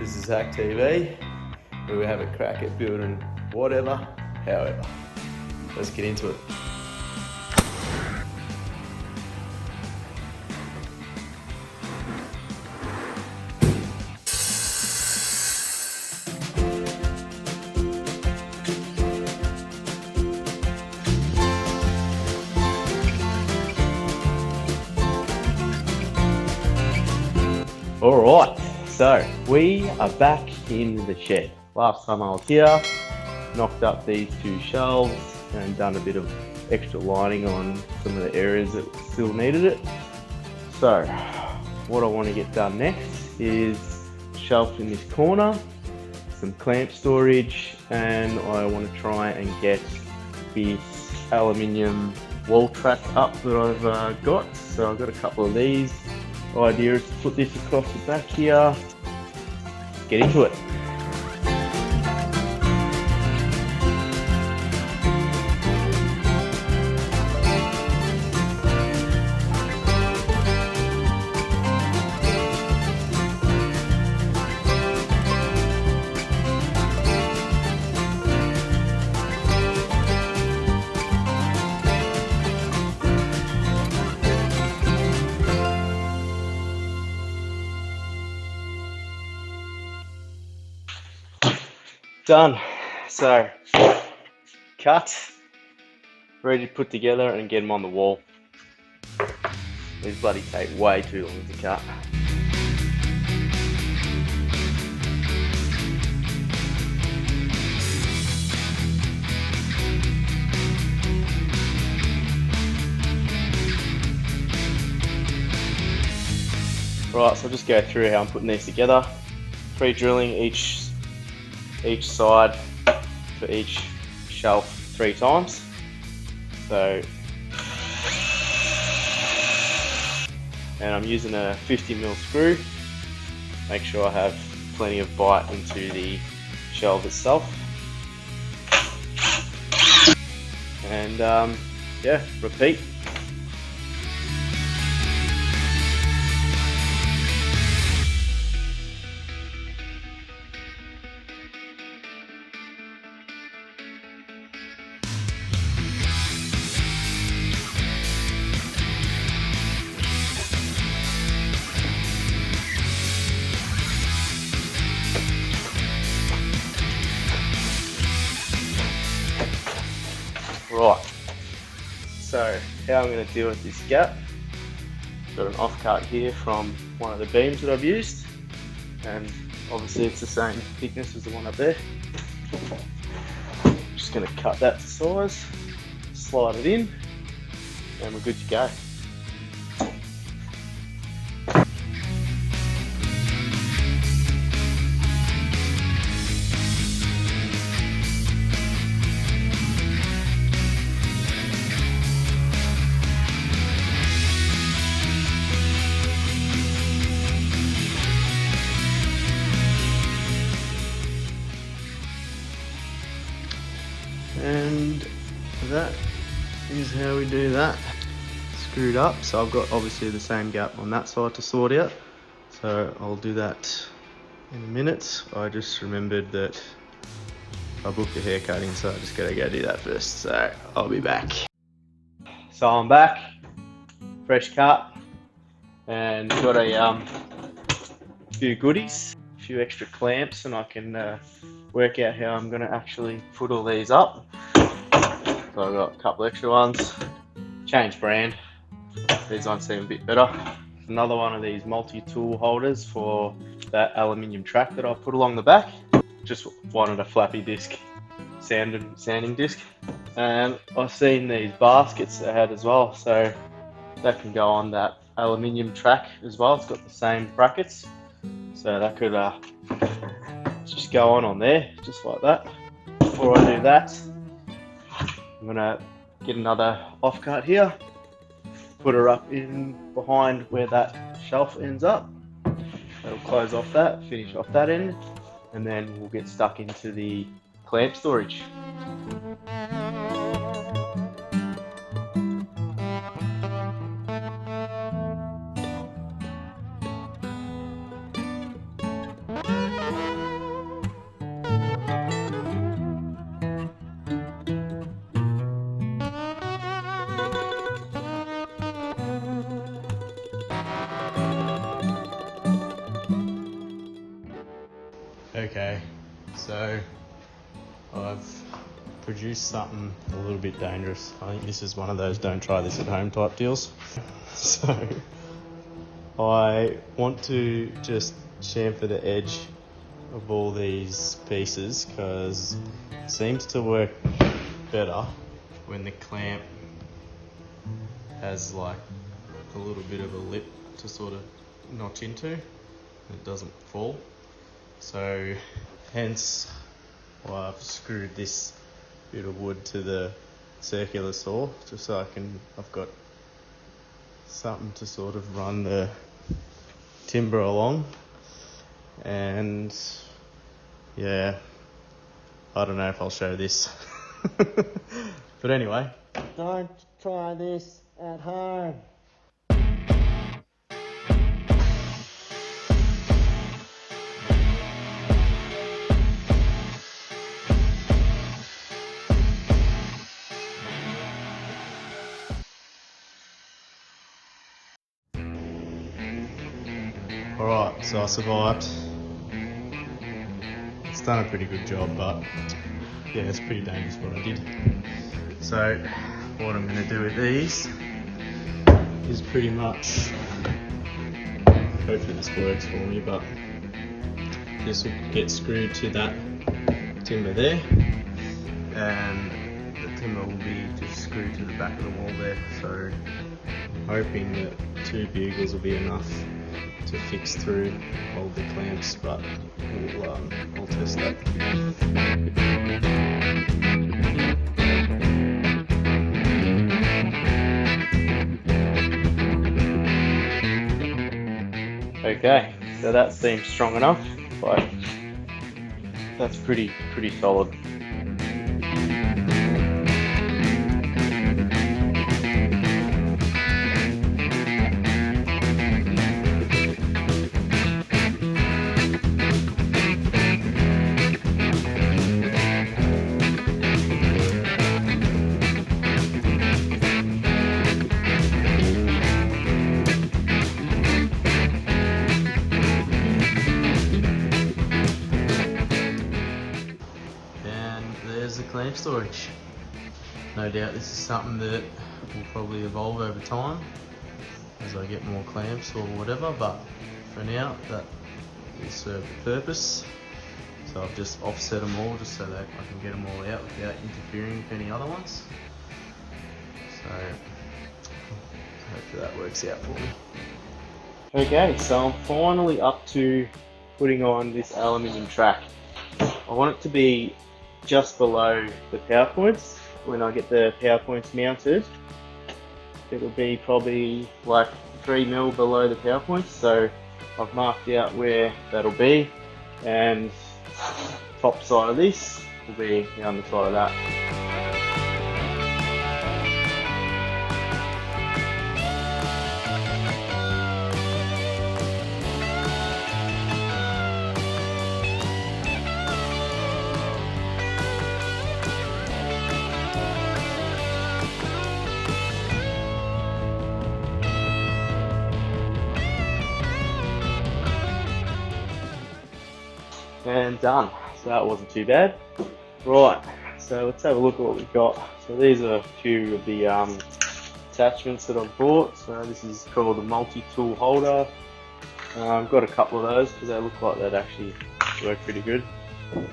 This is Hack TV, where we have a crack at building whatever, however. Let's get into it. Alright, so we are back in the shed. Last time I was here, knocked up these two shelves and done a bit of extra lining on some of the areas that still needed it. So what I want to get done next is shelf in this corner, some clamp storage, and I want to try and get this aluminium wall track up that I've got. So I've got a couple of these. The idea is to put this across the back here. Let's get into it. Done. So, cut, ready to put together and get them on the wall. These bloody take way too long to cut. Right, so I'll just go through how I'm putting these together. Pre-drilling each side for each shelf 3 times. So, and I'm using a 50mm screw. Make sure I have plenty of bite into the shelf itself. And yeah, repeat. Right, so how I'm going to deal with this gap, got an offcut here from one of the beams that I've used, and obviously it's the same thickness as the one up there. Just going to cut that to size, slide it in, and we're good to go. And that is how we do that. Screwed up, so I've got obviously the same gap on that side to sort out, so I'll do that in a minute. I just remembered that I booked a haircut in, so I just gotta go do that first, so I'll be back. So I'm back, fresh cut, and got a few goodies, a few extra clamps, and I can work out how I'm going to actually put all these up. So I've got a couple extra ones, change brand, these ones seem a bit better. Another one of these multi-tool holders for that aluminium track that I put along the back. Just wanted a flappy disc, sanding disc. And I've seen these baskets they had as well, so that can go on that aluminium track as well. It's got the same brackets, so that could just go on there, just like that. Before I do that, I'm gonna get another offcut here, put her up in behind where that shelf ends up. That'll close off that, finish off that end, and then we'll get stuck into the clamp storage. Okay, so I've produced something a little bit dangerous. I think this is one of those don't try this at home type deals. So I want to just chamfer the edge of all these pieces because it seems to work better when the clamp has like a little bit of a lip to sort of notch into and it doesn't fall. So hence why I've screwed this bit of wood to the circular saw just so I've got something to sort of run the timber along. And yeah, I don't know if I'll show this. But anyway, don't try this at home. Alright, so I survived. It's done a pretty good job, but yeah, it's pretty dangerous what I did. So what I'm going to do with these is pretty much, hopefully this works for me, but this will get screwed to that timber there, and the timber will be just screwed to the back of the wall there. So I'm hoping that 2 bugles will be enough to fix through all the clamps, but I'll test that. Okay, so that seems strong enough. Like that's pretty solid. The clamp storage. No doubt this is something that will probably evolve over time as I get more clamps or whatever, but for now that will serve the purpose. So I've just offset them all just so that I can get them all out without interfering with any other ones. So hopefully that works out for me. Okay, so I'm finally up to putting on this aluminium track. I want it to be just below the power points. When I get the power points mounted, it'll be probably like 3 mil below the power points. So I've marked out where that'll be, and top side of this will be the underside of that. And done. So that wasn't too bad. Right, so let's have a look at what we've got. So these are a few of the attachments that I've bought. So this is called a multi-tool holder. I've got a couple of those because they look like they'd actually work pretty good.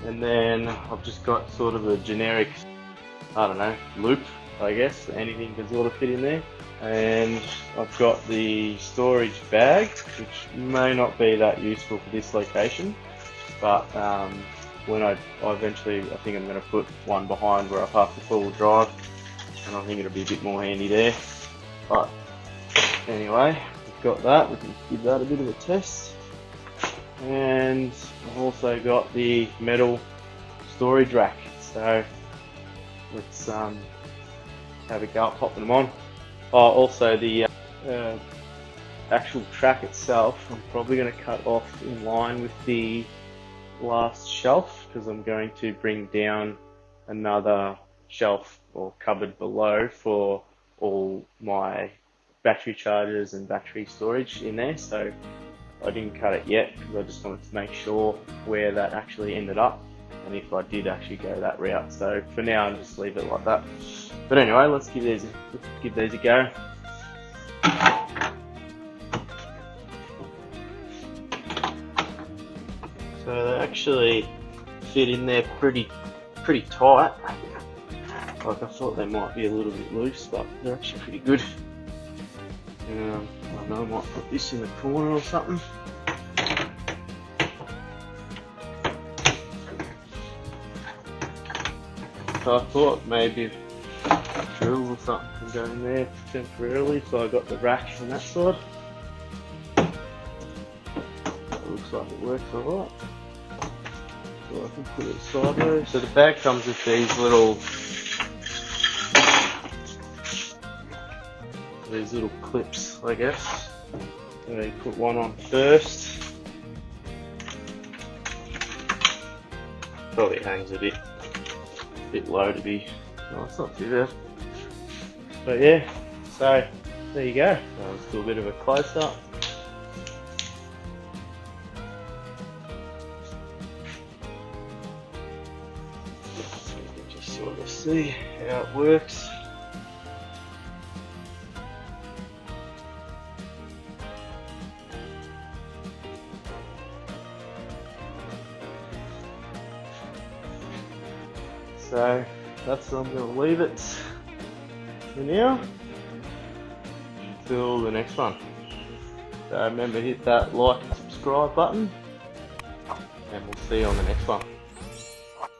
And then I've just got sort of a generic, I don't know, loop, I guess. Anything can sort of fit in there. And I've got the storage bag, which may not be that useful for this location. But when I eventually, I think I'm going to put one behind where I park the four-wheel drive, and I think it'll be a bit more handy there. But anyway, we've got that. We can give that a bit of a test. And I've also got the metal storage rack. So let's have a go at popping them on. Oh, also the actual track itself, I'm probably going to cut off in line with the last shelf because I'm going to bring down another shelf or cupboard below for all my battery chargers and battery storage in there. So I didn't cut it yet because I just wanted to make sure where that actually ended up and if I did actually go that route. So for now I'll just leave it like that. But anyway, let's give these a go. So they actually fit in there pretty tight. Like I thought they might be a little bit loose, but they're actually pretty good. I don't know, I might put this in the corner or something. So I thought maybe a drill or something can go in there temporarily, so I got the rack on that side. It looks like it works alright. So I can put it sideways. So the bag comes with these little clips, I guess. So you put one on first. Probably hangs a bit low to be. No, it's not too bad. But yeah, so there you go. So let's do a bit of a close up. So you can just sort of see how it works. So that's where I'm going to leave it for now until the next one. So remember, hit that like and subscribe button, and we'll see you on the next one.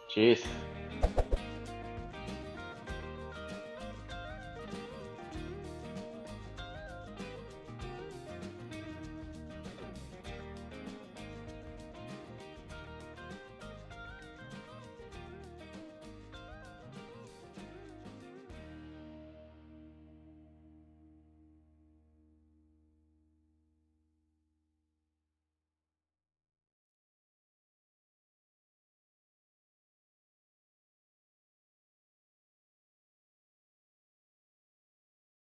Cheers.